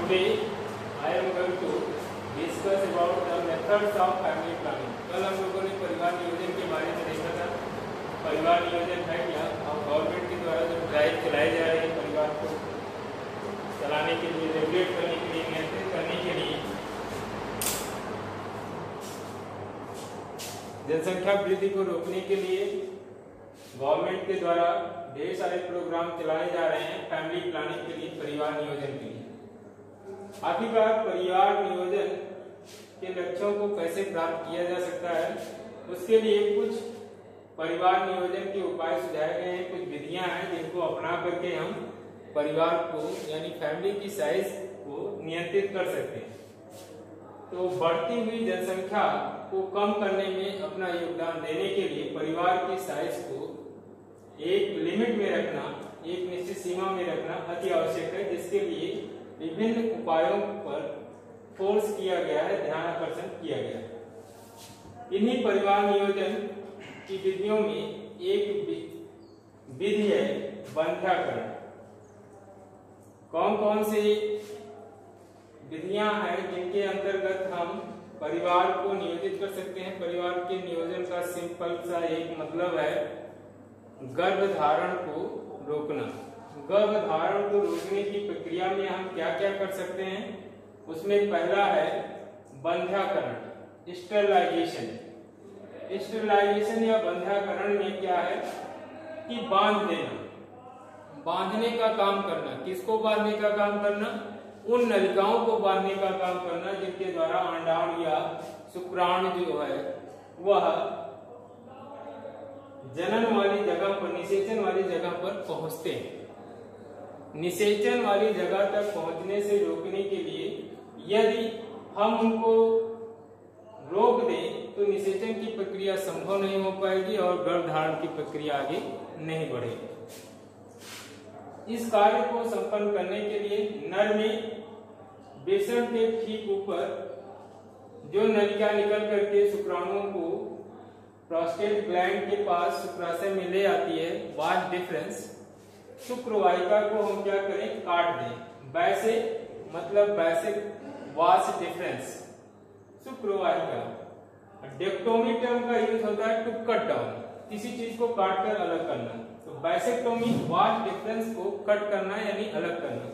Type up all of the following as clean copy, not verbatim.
Today I am going to discuss about the methods of family planning. कल हम लोगों ने परिवार नियोजन के बारे में देखा था। परिवार नियोजन है क्या और गवर्नमेंट के द्वारा जो ड्राइव चलाई जा रही है परिवार को चलाने के लिए, रेगुलेट करने के लिए, नियंत्रित करने के लिए, जनसंख्या वृद्धि को रोकने के लिए गवर्नमेंट के द्वारा ढेर सारे प्रोग्राम चलाए जा रहे हैं फैमिली प्लानिंग के लिए, परिवार नियोजन के लिए। आखिरकार परिवार नियोजन के लक्ष्यों को कैसे प्राप्त किया जा सकता है, उसके लिए कुछ परिवार नियोजन के उपाय सुझाए गए हैं, कुछ विधियां हैं जिनको अपना करके हम परिवार को यानी फैमिली की साइज को नियंत्रित कर सकते हैं। तो बढ़ती हुई जनसंख्या को कम करने में अपना योगदान देने के लिए परिवार की साइज को एक लिमिट में रखना, एक निश्चित सीमा में रखना अति आवश्यक है, जिसके लिए विभिन्न उपायों पर फोर्स किया गया है, ध्यान आकर्षण किया गया है। इन्हीं परिवार नियोजन की विधियों में एक विधि है बंध्याकरण। कौन कौन से विधियां हैं जिनके अंतर्गत हम परिवार को नियोजित कर सकते हैं? परिवार के नियोजन का सिंपल सा एक मतलब है गर्भधारण को रोकना। गर्भधारण को रोकने की प्रक्रिया में हम क्या क्या कर सकते हैं? उसमें पहला है बंध्याकरण, स्टरलाइजेशन। स्टरलाइजेशन या बंध्याकरण में क्या है कि बांध देना, बांधने का काम करना। किसको बांधने का काम करना? उन नलिकाओं को बांधने का काम करना जिनके द्वारा अंडाणु या शुक्राणु जो है वह जनन वाली जगह पर, निषेचन वाली जगह पर पहुंचते हैं। निषेचन वाली जगह तक पहुंचने से रोकने के लिए यदि हम उनको रोक दें तो निषेचन की प्रक्रिया संभव नहीं हो पाएगी और गर्भधारण की प्रक्रिया आगे नहीं बढ़ेगी। इस कार्य को संपन्न करने के लिए नर में वृषण के ठीक ऊपर जो नलिका निकल करके शुक्राणुओं को प्रोस्टेट ग्लैंड के पास शुक्राशय में ले आती है, वास डिफरेंस, शुक्रवाहिका को हम क्या करें? काट दें। वैसे मतलब वैसे वास डिफरेंस शुक्रवाहिका। डेक्टोमी टर्म का यूज होता है टू कट डाउन, किसी चीज को काट कर अलग करना। तो बाइसेक्टोमी वास डिफरेंस को कट करना यानी अलग करना,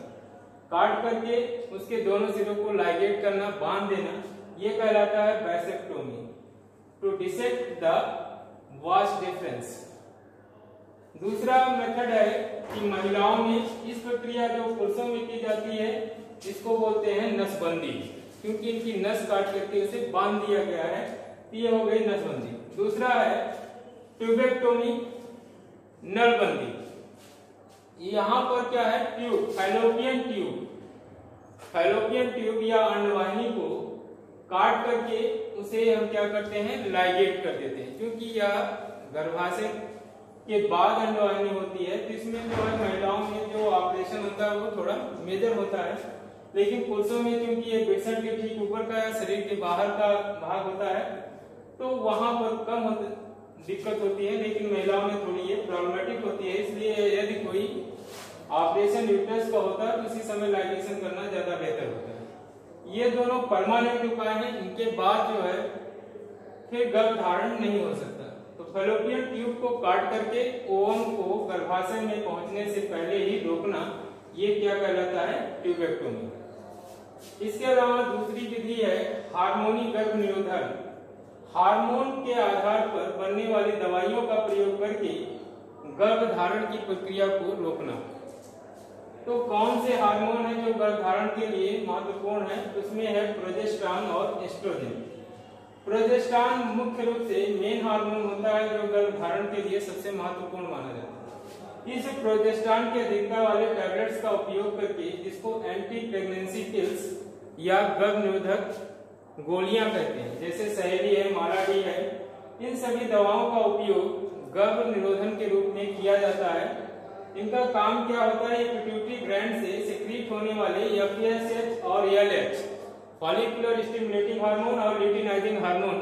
काट करके उसके दोनों सिरों को लाइगेट करना, बांध देना, ये कहलाता है vasectomy, to dissect the vas deferens. दूसरा मेथड है कि महिलाओं में इस प्रक्रिया जो पुरुषों में की जाती है इसको बोलते हैं नसबंदी, क्योंकि इनकी नस काट करके उसे बांध दिया गया है, ये हो गई नसबंदी। दूसरा है ट्यूबेक्टोमी, नलबंदी। यहाँ पर क्या है? Tube, fallopian tube, fallopian tube या अंडवाहिनी को काट करके उसे हम क्या करते हैं? लाइगेट कर देते हैं, क्योंकि यह गर्भाशय के बाद अंडवाहिनी होती है, तो इसमें जो है महिलाओं में जो ऑपरेशन होता है वो थोड़ा मेजर होता है, लेकिन पुरुषों में क्योंकि ये वृषण के ठीक ऊपर का शरीर के बाहर का भाग होता है तो वहां पर कम दिक्कत होती है, लेकिन महिलाओं में थोड़ी ये प्रॉब्लमेटिक होती है। इसलिए यदि कोई ऑपरेशन यूट्रस का होता है तो उसी समय लाइगेशन करना ज्यादा बेहतर होता है। ये दोनों परमानेंट उपाय हैं, इनके बाद जो है फिर गर्भधारण नहीं हो सकता। तो फैलोपियन ट्यूब को काट करके ओवम को गर्भाशय में पहुंचने से पहले ही रोकना, ये क्या कहलाता है? ट्यूबेक्टोमी। इसके अलावा दूसरी विधि है हार्मोनी गर्भ निरोधन। हार्मोन के आधार पर बनने वाली दवाइयों का प्रयोग करके गर्भधारण की प्रक्रिया को रोकना। तो कौन से हार्मोन है जो गर्भधारण के लिए महत्वपूर्ण है? उसमें है प्रोजेस्टेरॉन और एस्ट्रोजन। प्रोजेस्टेरॉन मुख्य रूप से मेन हार्मोन होता है जो गर्भधारण के लिए सबसे महत्वपूर्ण माना जाता है। इस प्रोजेस्टेरॉन की अधिकता वाले टैबलेट्स का उपयोग करके, जिसको एंटी प्रेगनेंसी पिल्स या गर्भ निरोधक गोलियां कहते हैं, जैसे सहेली है, मालाडी है, इन सभी दवाओं का उपयोग गर्भ निरोधन के रूप में किया जाता है। इनका काम क्या होता है? ये पिट्यूटरी ग्लैंड से सिक्रीट होने वाले FSH और LH, फॉलिकुलर स्टिमुलेटिंग हार्मोन और ल्यूटिनाइजिंग हार्मोन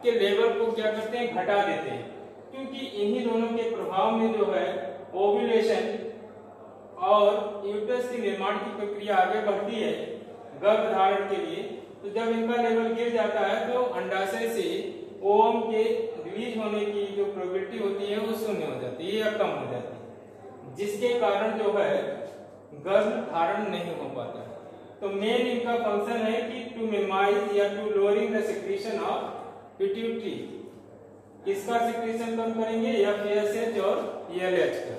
के लेवल को क्या करते हैं? घटा देते हैं, क्योंकि इन्हीं दोनों के प्रभाव में जो है ओव्यूलेशन और यूट्रस के निर्माण की प्रक्रिया आगे बढ़ती है। गर्भधारण के लिए। तो जब इनका लेवल गिर जाता है तो अंडाशय से ओवम के रिलीज होने की जो प्रोबेबिलिटी होती है वो शून्य हो जाती है या कम हो जाती है, जिसके कारण जो है गर्भधारण नहीं हो पाता है। तो मेन इनका फंक्शन है कि टू मिनिमाइज या to lowering the secretion of pituitary. किसका सेक्रेशन कम करेंगे? FSH और LH का।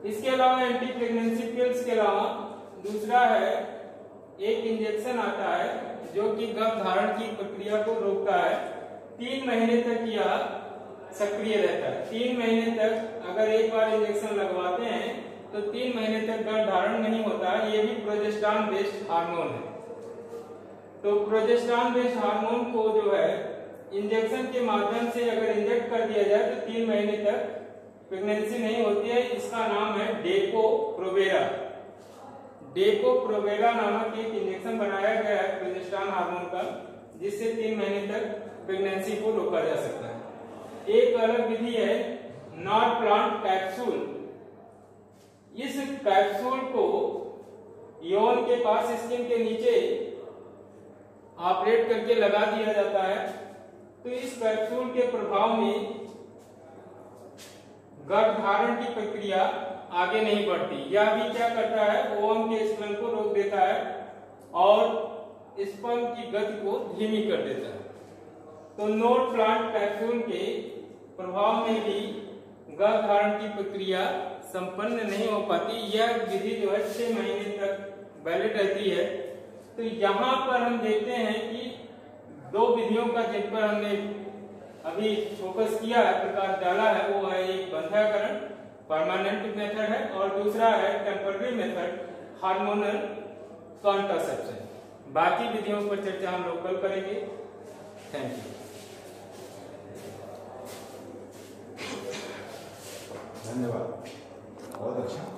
इसके अलावा एंटी प्रेगनेंसी पिल्स के अलावा दूसरा है एक इंजेक्शन आता है जो कि गर्भधारण की प्रक्रिया को रोकता है। 3 महीने तक यह सक्रिय रहता है। 3 महीने तक अगर एक बार इंजेक्शन लगवाते हैं तो 3 महीने तक गर्भधारण नहीं होता है। ये भी प्रोजेस्टेरॉन बेस्ड हार्मोन है। तो प्रोजेस्टेरॉन बेस्ड हार्मोन को जो है इंजेक्शन के माध्यम से अगर इंजेक्ट कर दिया जाए तो 3 महीने तक प्रेगनेंसी नहीं होती है। इसका नाम है डेको-प्रोवेरा। डेको-प्रोवेरा नामक एक इंजेक्शन बनाया गया है प्रोजेस्टेरॉन हार्मोन का, जिससे 3 महीने तक प्रेगनेंसी को रोका जा सकता है। एक अलग विधि है नॉट-प्लांट कैप्सूल। इस कैप्सूल को यौन के पास स्किन के नीचे ऑपरेट करके लगा दिया जाता है। तो इस कैप्सूल के प्रभाव में गर्भधारण की प्रक्रिया आगे नहीं बढ़ती। यह भी क्या करता है? ओवम के स्पर्म को रोक देता है और स्पर्म की गति को धीमी कर देता है। तो नॉट-प्लांट कैप्सूल के प्रभाव में भी गर्भधारण की प्रक्रिया संपन्न नहीं हो पाती। यह विधि जो है 6 महीने तक वैलिड रहती है। तो यहाँ पर हम देखते हैं कि 2 विधियों का जिन पर हमने अभी फोकस किया है, प्रकाश डाला है, वो है एक बंध्याकरण परमानेंट मेथड है और दूसरा है टेम्पररी मेथड हार्मोनल कॉन्ट्रासेप्शन। बाकी विधियों पर चर्चा हम लोग कल करेंगे। Thank you. धन्यवाद, बहुत अच्छा।